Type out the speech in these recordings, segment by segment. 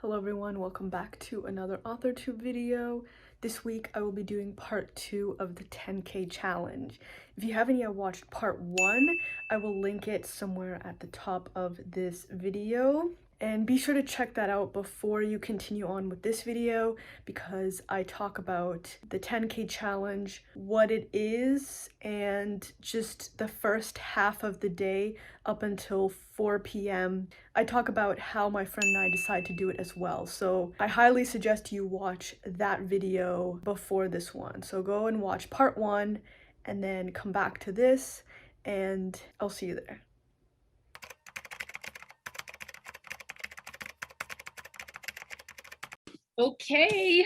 Hello everyone, welcome back to another AuthorTube video. This week I will be doing part 2 of the 10K challenge. If you haven't yet watched part 1, I will link it somewhere at the top of this video. And be sure to check that out before you continue on with this video because I talk about the 10K challenge, what it is, and just the first half of the day up until 4 p.m. I talk about how my friend and I decide to do it as well. So I highly suggest you watch that video before this one. So go and watch part 1 and then come back to this and I'll see you there. Okay,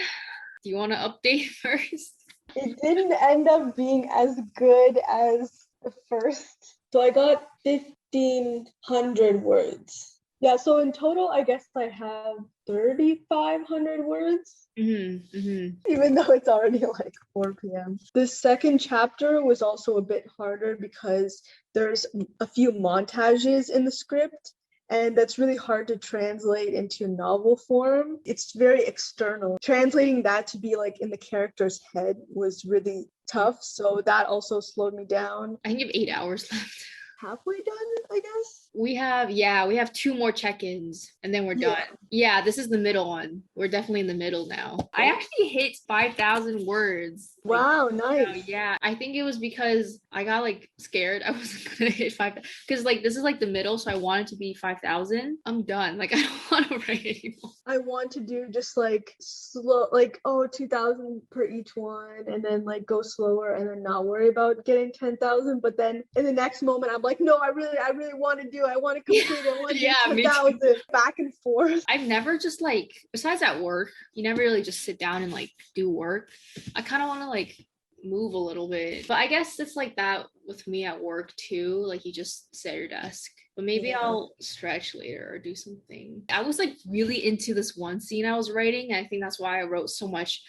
do you want to update first? It didn't end up being as good as the first. So I got 1,500 words. Yeah, so in total, I guess I have 3,500 words. Even though it's already like 4 p.m. The second chapter was also a bit harder because there's a few montages in the script. And that's really hard to translate into novel form. It's very external. Translating that to be like in the character's head was really tough. So that also slowed me down. I think you have 8 hours left. Halfway done, I guess. We have 2 more check-ins and then we're done. Yeah, this is the middle one. We're definitely in the middle now. I actually hit 5,000 words. Wow, nice. Yeah, I think it was because I got like scared. I wasn't gonna hit 5 because like this is like the middle, so I wanted to be 5,000. I'm done. Like I don't want to write anymore. I want to do just like slow, like 2,000 per each one, and then like go slower, and then not worry about getting 10,000. But then in the next moment, I'm like, no, I really want to do it. I want to complete it. I want to do 10,000. Back and forth. I've never just like, besides at work, you never really just sit down and like do work. I kind of want to like move a little bit, but I guess it's like that with me at work too. Like you just sit at your desk. But maybe I'll stretch later or do something. I was like really into this one scene I was writing. And I think that's why I wrote so much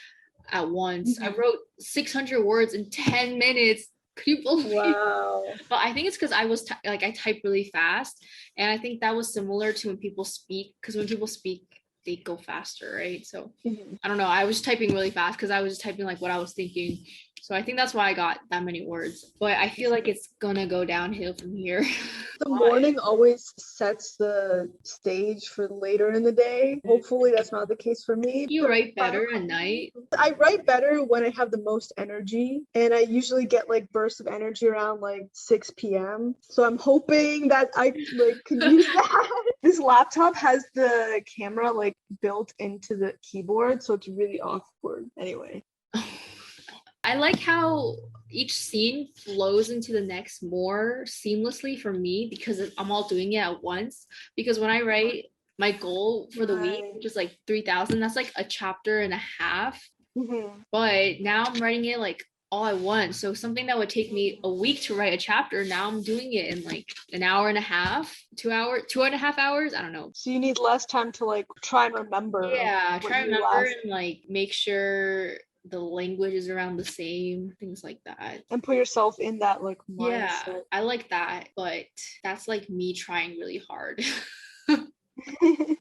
at once. I wrote 600 words in 10 minutes. Could you believe it? Wow. But I think it's because I was I type really fast. And I think that was similar to when people speak. Because when people speak, they go faster, right? So I don't know. I was typing really fast because I was just typing like what I was thinking. So I think that's why I got that many words. But I feel like it's gonna go downhill from here. The morning always sets the stage for later in the day. Hopefully that's not the case for me. You write better at night? I write better when I have the most energy, and I usually get like bursts of energy around like 6 p.m. So I'm hoping that I like can use that. This laptop has the camera like built into the keyboard, so it's really awkward. Anyway. I like how each scene flows into the next more seamlessly for me because I'm all doing it at once. Because when I write my goal for the week, which is like 3,000, that's like a chapter and a half. But now I'm writing it like all at once. So something that would take me a week to write a chapter, now I'm doing it in like an hour and a half, 2.5 hours. I don't know. So you need less time to like try and remember. Yeah, try and remember and like make sure the language is around the same, things like that, and put yourself in that like mindset. Yeah, I like that, but that's like me trying really hard.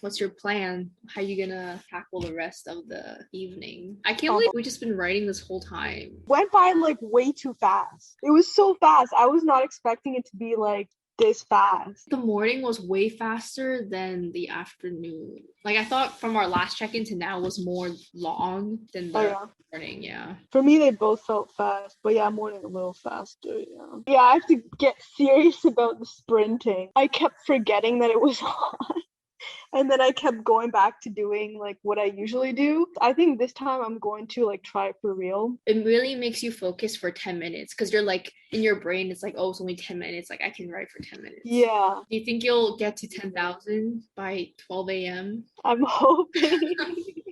What's your plan? How are you gonna tackle the rest of the evening? I can't believe we've just been writing this whole time. Went by like way too fast. It was so fast. I was not expecting it to be like this fast. The morning was way faster than the afternoon. Like I thought from our last check-in to now was more long than the morning. Yeah. For me, they both felt fast, but yeah, morning a little faster. Yeah, I have to get serious about the sprinting. I kept forgetting that it was on. And then I kept going back to doing like what I usually do. I think this time I'm going to like try it for real. It really makes you focus for 10 minutes because you're like in your brain, it's like, oh, it's only 10 minutes. Like I can write for 10 minutes. Yeah. Do you think you'll get to 10,000 by 12 a.m.? I'm hoping.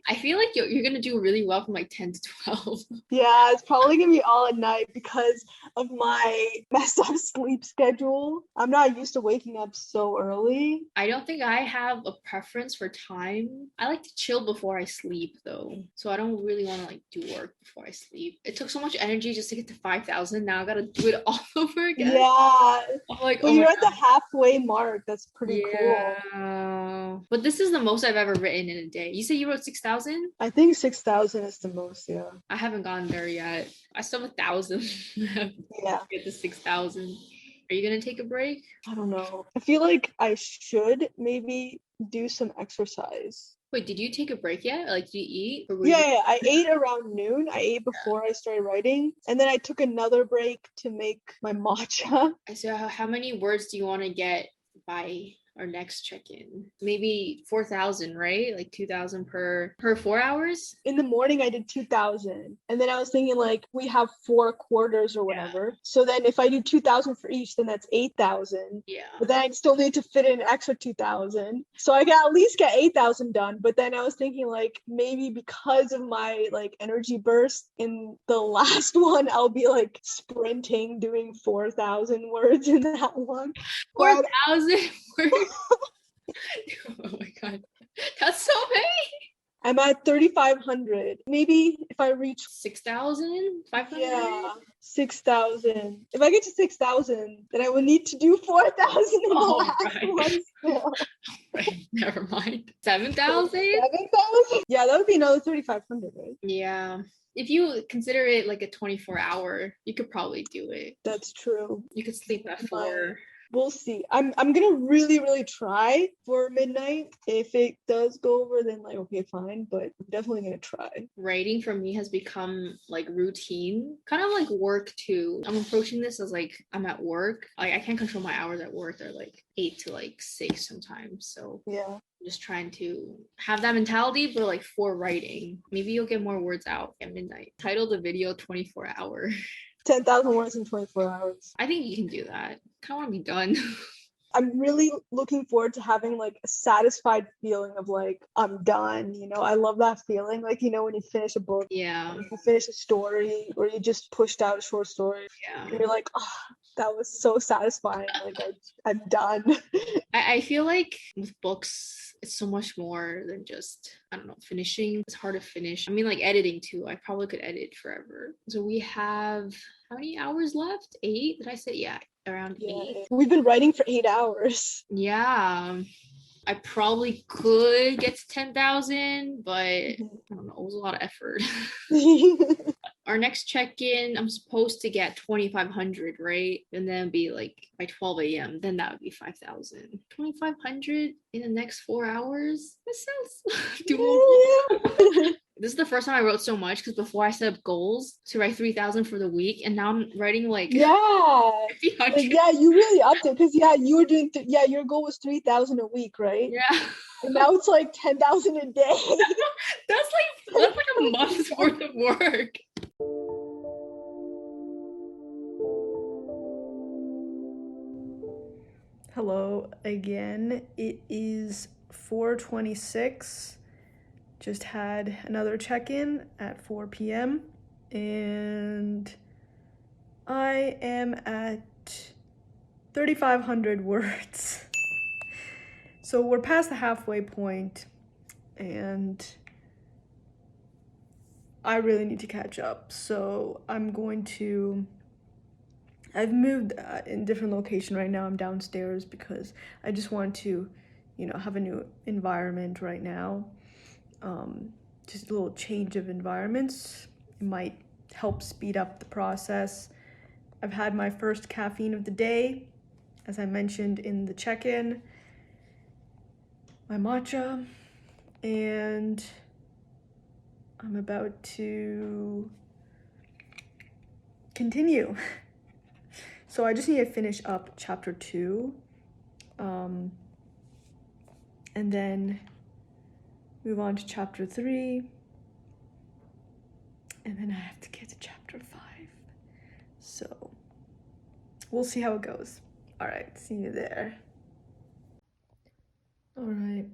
I feel like you're gonna do really well from like 10 to 12. Yeah, it's probably gonna be all at night because of my messed up sleep schedule. I'm not used to waking up so early. I don't think I have a preference for time. I like to chill before I sleep though. So I don't really want to like do work before I sleep. It took so much energy just to get to 5,000. Now I gotta do it all over again. Yeah. I'm like, but oh you're my at the halfway mark. That's pretty cool. yeah. But this is the most I've ever written in a day. You say you wrote 6,000? I think 6,000 is the most, yeah. I haven't gone there yet. I still have 1,000. Yeah. Get to 6,000. Are you gonna take a break? I don't know. I feel like I should maybe do some exercise. Wait, did you take a break yet? Like, did you eat? Or were Yeah, you... yeah, I ate around noon. I ate before I started writing. And then I took another break to make my matcha. So how many words do you want to get by our next check-in? Maybe 4,000, right? Like 2,000 per 4 hours? In the morning, I did 2,000. And then I was thinking, like, we have 4 quarters or whatever. Yeah. So then if I do 2,000 for each, then that's 8,000. Yeah. But then I still need to fit in an extra 2,000. So I can at least get 8,000 done. But then I was thinking, like, maybe because of my, like, energy burst in the last one, I'll be, like, sprinting, doing 4,000 words in that one. 4,000 words? Oh my god, that's so many. I'm at 3,500. Maybe if I reach 6,500. Yeah, 6,000. If I get to 6,000, then I will need to do 4,000 in the last one still. Right, never mind. 7,000. 7,000. Yeah, that would be another 3,500, right? Yeah. If you consider it like a 24-hour, you could probably do it. That's true. You could sleep at 4. We'll see. I'm gonna really try for midnight. If it does go over, then like okay, fine. But I'm definitely gonna try. Writing for me has become like routine, kind of like work too. I'm approaching this as like I'm at work. Like I can't control my hours at work. They're like 8 to like 6 sometimes. So yeah. I'm just trying to have that mentality, but like for writing, maybe you'll get more words out at midnight. Title the video 24-hour. 10,000 words in 24 hours. I think you can do that. I kind of want to be done. I'm really looking forward to having like a satisfied feeling of like I'm done. You know, I love that feeling. Like, you know, when you finish a book, yeah, you finish a story, or you just pushed out a short story. Yeah, and you're like, oh, that was so satisfying. Like I'm done. I feel like with books, it's so much more than just, I don't know, finishing. It's hard to finish. I mean, like editing too. I probably could edit forever. So we have how many hours left? 8? Did I say? Yeah, around 8. We've been writing for 8 hours. Yeah. I probably could get to 10,000, but I don't know. It was a lot of effort. Our next check-in, I'm supposed to get 2,500, right? And then be like by 12 a.m. Then that would be 5,000. 2,500 in the next 4 hours? That sounds doable. This is the first time I wrote so much because before I set up goals to write 3,000 for the week, and now I'm writing like like, yeah, you really upped it because you were doing your goal was 3,000 a week, right? Yeah. And now it's like 10,000 a day. that's like a month's worth of work. Hello again. It is 4:26. Just had another check-in at 4 p.m. and I am at 3,500 words. So we're past the halfway point and I really need to catch up. So I've moved in different location right now. I'm downstairs because I just want to, have a new environment right now. Just a little change of environments. It might help speed up the process. I've had my first caffeine of the day, as I mentioned in the check-in, my matcha, and I'm about to continue. So I just need to finish up chapter 2, and then move on to chapter 3, and then I have to get to chapter 5. So we'll see how it goes. All right, see you there. All right,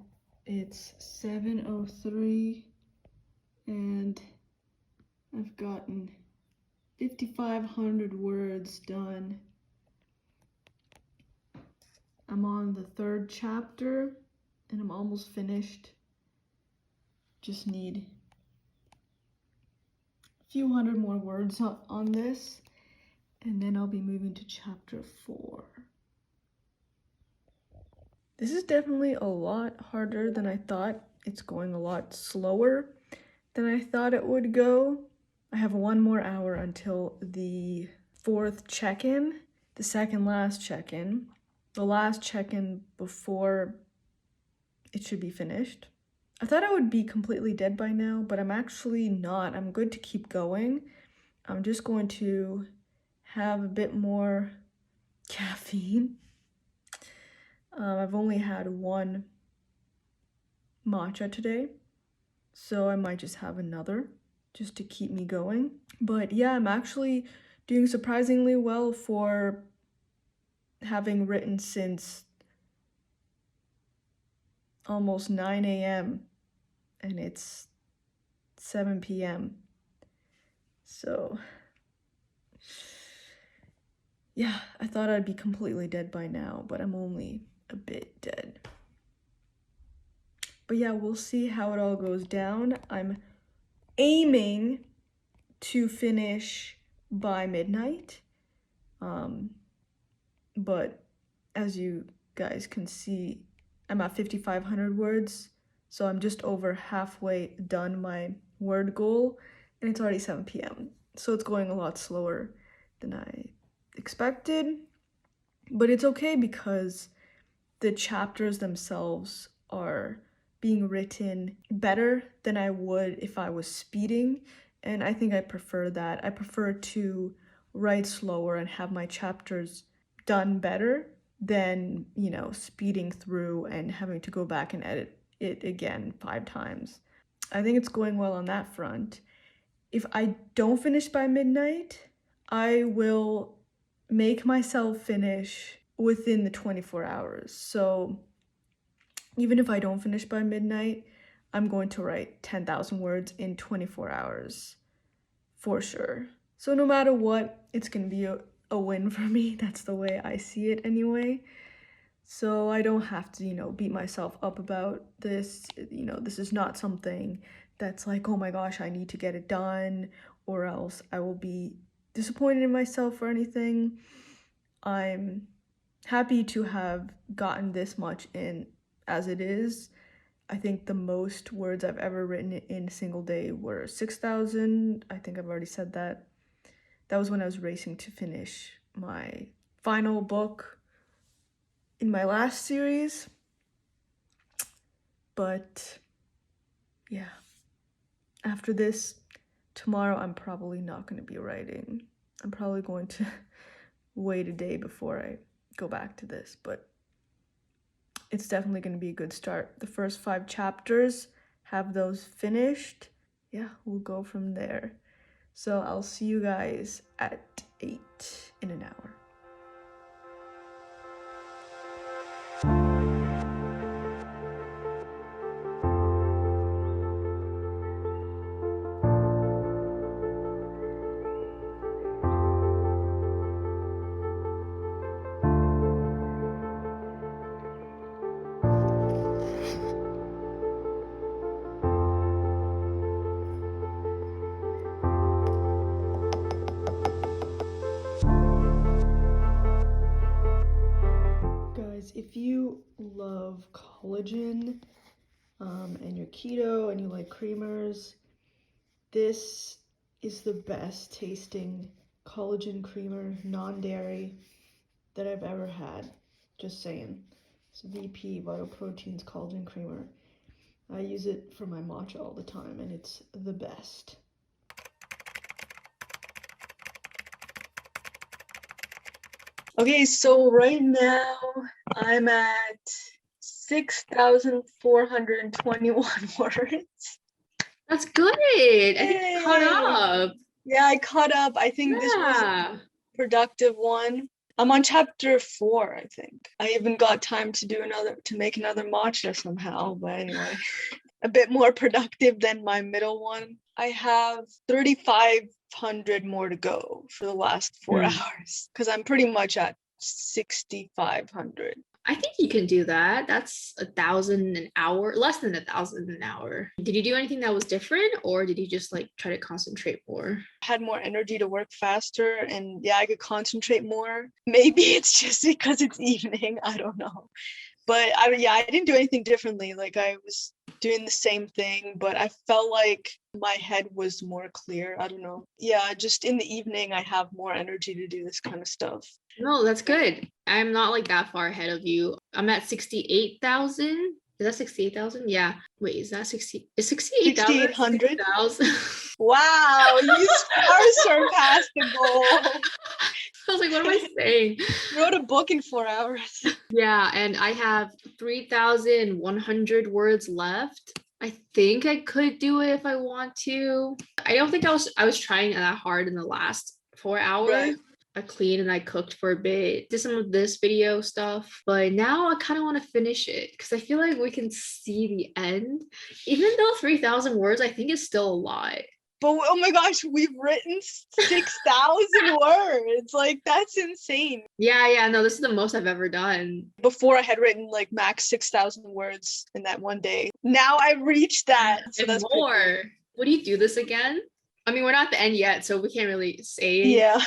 it's 7:03 and I've gotten 5,500 words done. I'm on the 3rd chapter and I'm almost finished. Just need a few hundred more words on this, and then I'll be moving to chapter 4. This is definitely a lot harder than I thought. It's going a lot slower than I thought it would go. I have 1 more hour until the 4th check-in, the second last check-in, the last check-in before it should be finished. I thought I would be completely dead by now, but I'm actually not. I'm good to keep going. I'm just going to have a bit more caffeine. I've only had 1 matcha today, so I might just have another just to keep me going. But yeah, I'm actually doing surprisingly well for having written since almost 9 a.m. and it's 7 p.m. So yeah, I thought I'd be completely dead by now, but I'm only a bit dead. But yeah, we'll see how it all goes down. I'm aiming to finish by midnight. But as you guys can see, I'm at 5,500 words, so I'm just over halfway done my word goal, and it's already 7 p.m. So it's going a lot slower than I expected, but it's okay because the chapters themselves are being written better than I would if I was speeding, and I think I prefer that. I prefer to write slower and have my chapters done better than, you know, speeding through and having to go back and edit it again 5 times. I think it's going well on that front. If I don't finish by midnight, I will make myself finish within the 24 hours. So even if I don't finish by midnight, I'm going to write 10,000 words in 24 hours for sure. So no matter what, it's going to be a win for me. That's the way I see it anyway. So I don't have to, you know, beat myself up about this. You know, this is not something that's like, oh my gosh, I need to get it done, or else I will be disappointed in myself or anything. I'm happy to have gotten this much in as it is. I think the most words I've ever written in a single day were 6,000. I think I've already said that. That was when I was racing to finish my final book in my last series. But yeah, after this, tomorrow I'm probably not going to be writing. I'm probably going to wait a day before I go back to this, but it's definitely going to be a good start. The first 5 chapters, have those finished. Yeah, we'll go from there. So I'll see you guys at 8 in an hour. If you love collagen and you're keto and you like creamers, this is the best tasting collagen creamer, non-dairy, that I've ever had. Just saying. It's VP Vital Proteins Collagen Creamer. I use it for my matcha all the time and it's the best. Okay, so right now I'm at 6,421 words. That's good. I think you caught up. Yeah, I caught up. I think this was a productive one. I'm on chapter 4, I think. I even got time to make another matcha somehow, but anyway. a bit more productive than my middle one. I have 3,500 more to go for the last 4 hours because I'm pretty much at 6,500. I think you can do that. That's 1,000 an hour, less than 1,000 an hour. Did you do anything that was different, or did you just like try to concentrate more? I had more energy to work faster, and yeah, I could concentrate more. Maybe it's just because it's evening. I don't know. But I didn't do anything differently. Like I was doing the same thing, but I felt like my head was more clear. I don't know. Yeah, just in the evening, I have more energy to do this kind of stuff. No, that's good. I'm not like that far ahead of you. I'm at 68,000. Is that 68,000? Yeah. Wait, is that 60? Is 68,000? 6,800? Wow, you are surpassed the goal. I was like, what am I saying? Wrote a book in 4 hours. Yeah, and I have 3,100 words left. I think I could do it if I want to. I don't think I was trying that hard in the last 4 hours. Right. I cleaned and I cooked for a bit, did some of this video stuff, but now I kind of want to finish it because I feel like we can see the end. Even though 3,000 words, I think is still a lot. But oh my gosh, we've written 6,000 words. Like, that's insane. Yeah, no, this is the most I've ever done. Before I had written like max 6,000 words in that one day. Now I've reached that. So and that's more. Would you do this again? I mean, we're not at the end yet, so we can't really say. Yeah.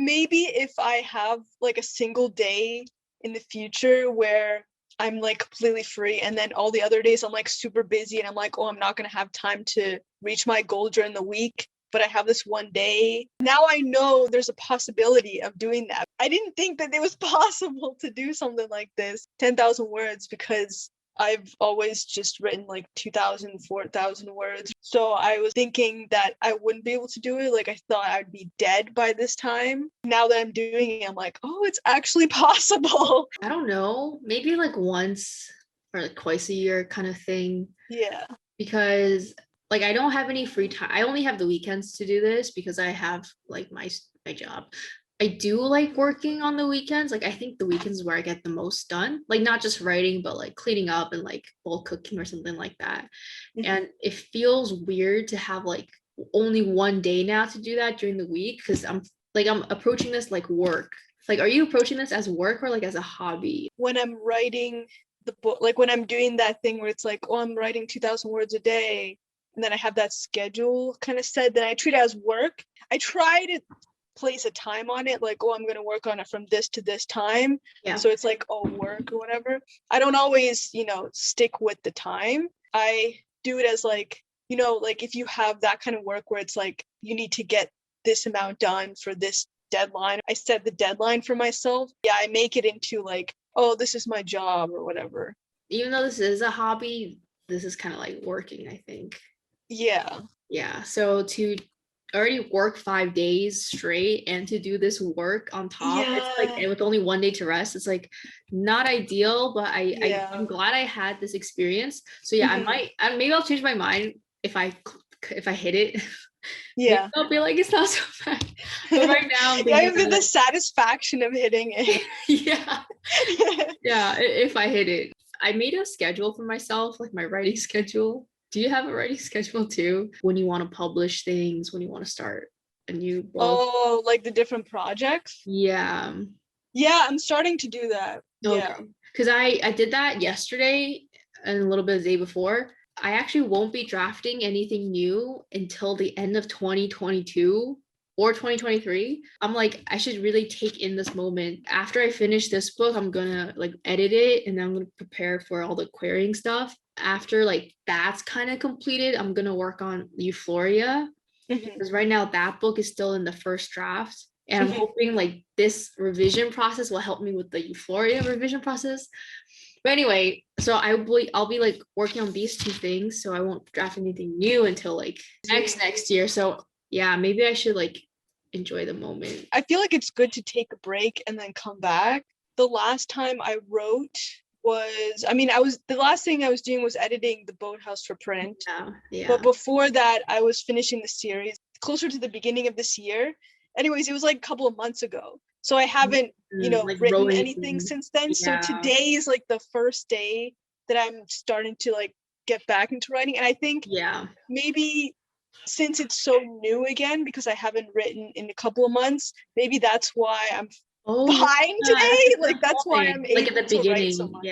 Maybe if I have like a single day in the future where I'm like completely free, and then all the other days I'm like super busy and I'm like, oh, I'm not going to have time to reach my goal during the week, but I have this one day. Now I know there's a possibility of doing that. I didn't think that it was possible to do something like this, 10,000 words, because I've always just written like 2,000, 4,000 words. So I was thinking that I wouldn't be able to do it. Like I thought I'd be dead by this time. Now that I'm doing it, I'm like, oh, it's actually possible. I don't know. Maybe like once or like twice a year kind of thing. Yeah. Because like I don't have any free time. I only have the weekends to do this because I have like my job. I do like working on the weekends. Like I think the weekends is where I get the most done. Like not just writing, but like cleaning up and like bulk cooking or something like that. Mm-hmm. And it feels weird to have like only one day now to do that during the week because I'm approaching this like work. Like, are you approaching this as work or like as a hobby? When I'm writing the book, like when I'm doing that thing where it's like, oh, I'm writing 2,000 words a day, and then I have that schedule kind of set, then I treat it as work. I try to place a time on it, like, oh, I'm going to work on it from this to this time. Yeah. So it's like, oh, work or whatever. I don't always, stick with the time. I do it as like, like if you have that kind of work where it's like, you need to get this amount done for this deadline. I set the deadline for myself. Yeah, I make it into like, oh, this is my job or whatever. Even though this is a hobby, this is kind of like working, I think. Yeah. Yeah. So to already work 5 days straight and to do this work on top, it's like, and with only one day to rest, it's like not ideal, but I'm glad I had this experience. So yeah, mm-hmm. Maybe I'll change my mind if I hit it. Yeah. I'll be like, it's not so bad. But right now, even the satisfaction of hitting it. Yeah. Yeah. If I hit it, I made a schedule for myself, like my writing schedule. Do you have a writing schedule too? When you want to publish things, when you want to start a new book? Oh, like the different projects? Yeah. Yeah, I'm starting to do that. Okay. Yeah. Because I did that yesterday and a little bit the day before. I actually won't be drafting anything new until the end of 2022 or 2023. I'm like, I should really take in this moment. After I finish this book, I'm gonna like edit it and I'm gonna prepare for all the querying stuff. After like that's kind of completed, I'm gonna work on Euphoria, because right now that book is still in the first draft, and I'm hoping like this revision process will help me with the Euphoria revision process. But anyway, so I'll be like working on these two things, so I won't draft anything new until like next year. So yeah, maybe I should like enjoy the moment. I feel like it's good to take a break and then come back. The last time I wrote the last thing I was doing was editing the Boathouse for print. Yeah. But before that, I was finishing the series closer to the beginning of this year. Anyways, it was like a couple of months ago. So I haven't, like written anything since then. Yeah. So today is like the first day that I'm starting to like get back into writing. And I think maybe since it's so new again, because I haven't written in a couple of months, maybe that's why I'm fine today. Like that's why I'm able at the to write so much.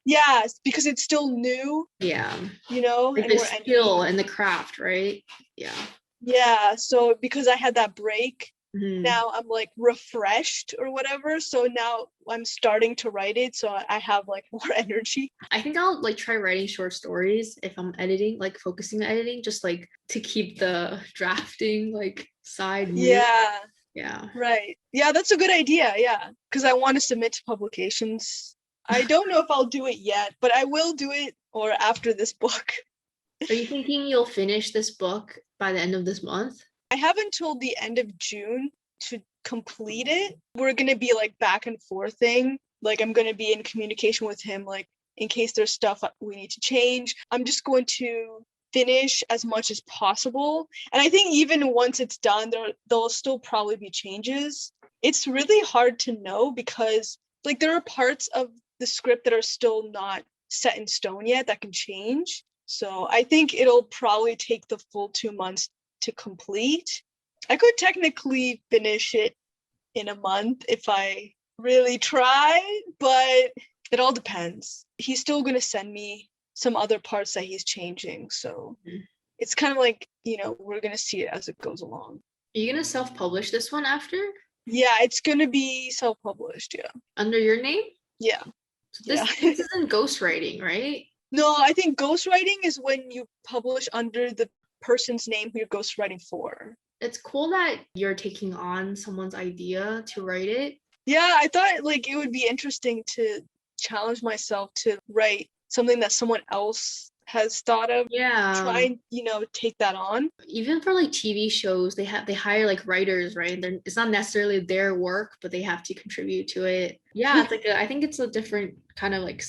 Yeah, because it's still new. Yeah. You know, like and the we're skill and the craft, right? Yeah. Yeah. So because I had that break, now I'm like refreshed or whatever. So now I'm starting to write it. So I have like more energy. I think I'll like try writing short stories if I'm editing, like focusing on editing, just like to keep the drafting like side. Yeah. Right. Yeah, that's a good idea. Yeah. Because I want to submit to publications. I don't know if I'll do it yet, but I will do it or after this book. Are you thinking you'll finish this book by the end of this month? I have until the end of June to complete it. We're going to be like back and forthing. Like I'm going to be in communication with him, like in case there's stuff we need to change. I'm just going to finish as much as possible. And I think even once it's done, there'll still probably be changes. It's really hard to know because like there are parts of the script that are still not set in stone yet that can change. So I think it'll probably take the full 2 months to complete. I could technically finish it in a month if I really try, but it all depends. He's still going to send me some other parts that he's changing. So it's kind of like, you know, we're going to see it as it goes along. Are you going to self-publish this one after? Yeah, it's going to be self-published, yeah. Under your name? Yeah. So this isn't ghostwriting, right? No, I think ghostwriting is when you publish under the person's name who you're ghostwriting for. It's cool that you're taking on someone's idea to write it. Yeah, I thought like it would be interesting to challenge myself to write something that someone else has thought of. Yeah. Try and, you know, take that on. Even for like TV shows, they hire like writers, right? It's not necessarily their work, but they have to contribute to it. Yeah, it's like I think it's a different kind of like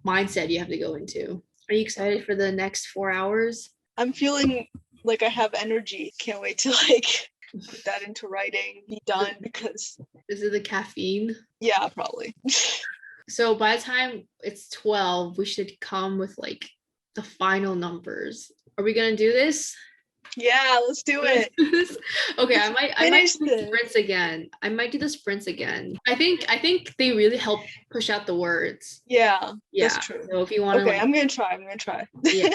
mindset you have to go into. Are you excited for the next 4 hours? I'm feeling like I have energy. Can't wait to like put that into writing, be done because... Is it the caffeine? Yeah, probably. So by the time it's 12, we should come with like the final numbers. Are we gonna do this? Yeah, let's do it. Okay, I might do the sprints again. I might do the sprints again. I think they really help push out the words. Yeah, that's true. So if you want to, okay, I'm gonna try. Yeah,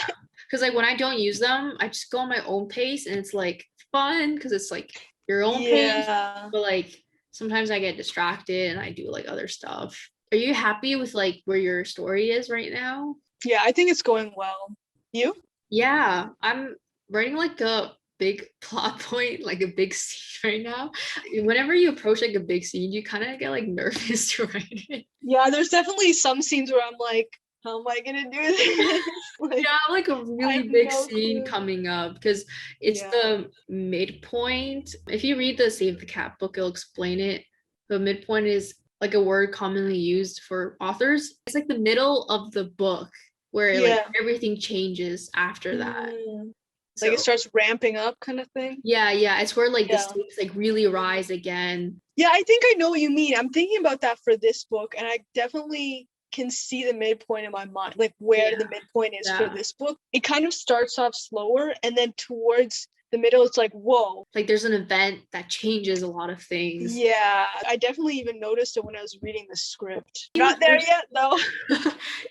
because like when I don't use them, I just go on my own pace, and it's like fun because it's like your own pace. But like sometimes I get distracted and I do like other stuff. Are you happy with like where your story is right now? Yeah, I think it's going well. You? Yeah, I'm writing like a big plot point, like a big scene right now. Whenever you approach like a big scene, you kind of get like nervous to write it. Yeah, there's definitely some scenes where I'm like, how am I gonna do this? Like a really big scene coming up because it's the midpoint. If you read the Save the Cat book, it'll explain it. The midpoint is like a word commonly used for authors. It's like the middle of the book where like everything changes after that. Like it starts ramping up kind of thing. Yeah, it's where like the stakes like really rise again. Yeah, I think I know what you mean. I'm thinking about that for this book, and I definitely can see the midpoint in my mind, like where the midpoint is for this book. It kind of starts off slower, and then towards the middle, it's like, whoa. Like there's an event that changes a lot of things. Yeah, I definitely even noticed it when I was reading the script. Not there yet, though.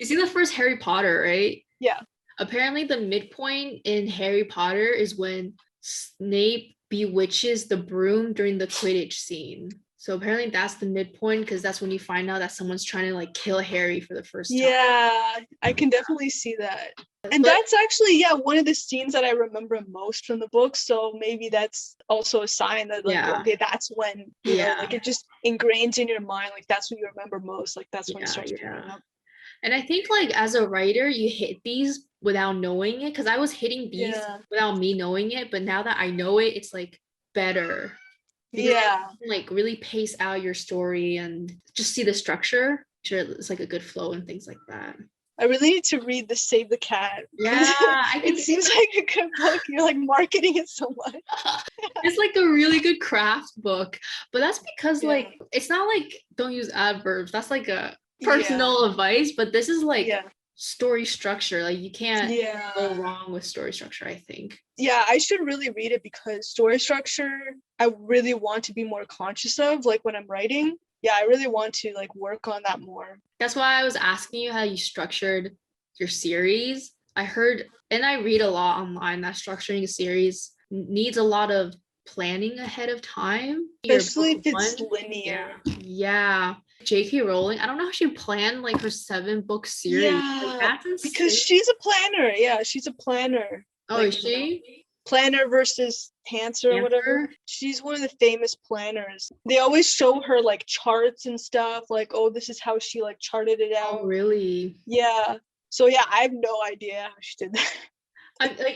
You see the first Harry Potter, right? Yeah. Apparently the midpoint in Harry Potter is when Snape bewitches the broom during the Quidditch scene. So apparently that's the midpoint because that's when you find out that someone's trying to like kill Harry for the first time. Yeah, I can definitely see that. And that's actually, one of the scenes that I remember most from the book. So maybe that's also a sign that like, okay, that's when, you know, like it just ingrains in your mind. Like that's what you remember most. Like that's when it starts coming up. And I think like as a writer, you hit these without knowing it. Because I was hitting these without me knowing it. But now that I know it, it's like better. Because you can, like really pace out your story and just see the structure. Sure, it's like a good flow and things like that. I really need to read the Save the Cat. Yeah, it seems like a good book. You're like marketing it so much. It's like a really good craft book, but that's because like it's not like don't use adverbs. That's like a personal advice, but this is like story structure. Like you can't go wrong with story structure, I think. Yeah, I should really read it because story structure, I really want to be more conscious of, like when I'm writing. Yeah, I really want to like work on that more. That's why I was asking you how you structured your series. I heard, and I read a lot online, that structuring a series needs a lot of planning ahead of time. Especially if it's linear. Yeah. J.K. Rowling, I don't know how she planned like her 7-book series. Yeah, like, because she's a planner. Yeah, she's a planner. Oh, like, is she? Planner versus Pantser or whatever. She's one of the famous planners. They always show her like charts and stuff, like, oh, this is how she like charted it out. Oh, really? Yeah. So yeah, I have no idea how she did that.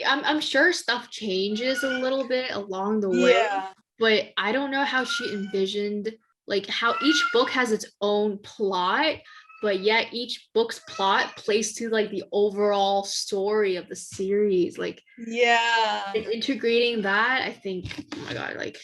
I'm sure stuff changes a little bit along the way. Yeah. But I don't know how she envisioned like how each book has its own plot, but yet each book's plot plays to like the overall story of the series. Like, yeah, integrating that, I think, oh my god, like,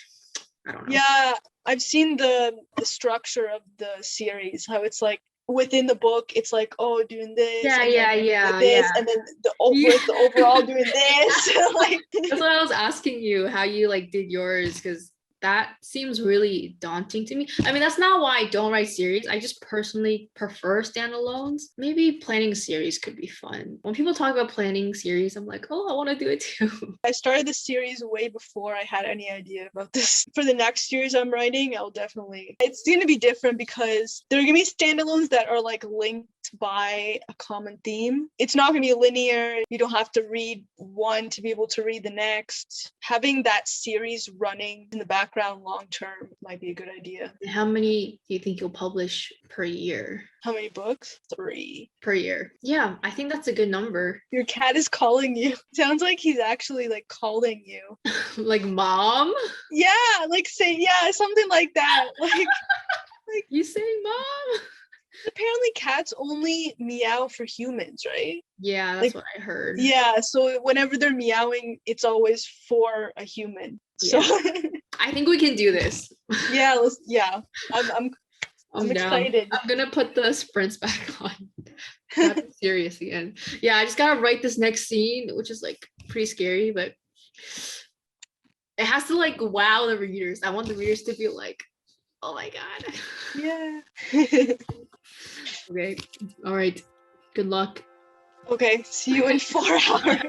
I don't know. Yeah, I've seen the structure of the series, how it's like within the book, it's like, oh, doing this, and then the overall doing this. Like, that's what I was asking you, how you like did yours, because that seems really daunting to me. I mean, that's not why I don't write series. I just personally prefer standalones. Maybe planning a series could be fun. When people talk about planning series, I'm like, oh, I want to do it too. I started the series way before I had any idea about this. For the next series I'm writing, it's going to be different because there are going to be standalones that are like linked by a common theme. It's not going to be linear. You don't have to read one to be able to read the next. Having that series running in the background long term might be a good idea. How many do you think you'll publish per year? How many books? 3 per year. Yeah, I think that's a good number. Your cat is calling you. Sounds like he's actually like calling you. Like, mom? Yeah, like something like that. Like you say mom? Apparently cats only meow for humans, right? Yeah, that's what I heard. Yeah, so whenever they're meowing, it's always for a human. Yeah. So I think we can do this. Yeah, I'm excited. I'm gonna put the sprints back on. That's serious again. Yeah, I just gotta write this next scene, which is like pretty scary, but it has to like wow the readers. I want the readers to be like, oh my god. Yeah. Okay. All right. Good luck. Okay. See you in 4 hours.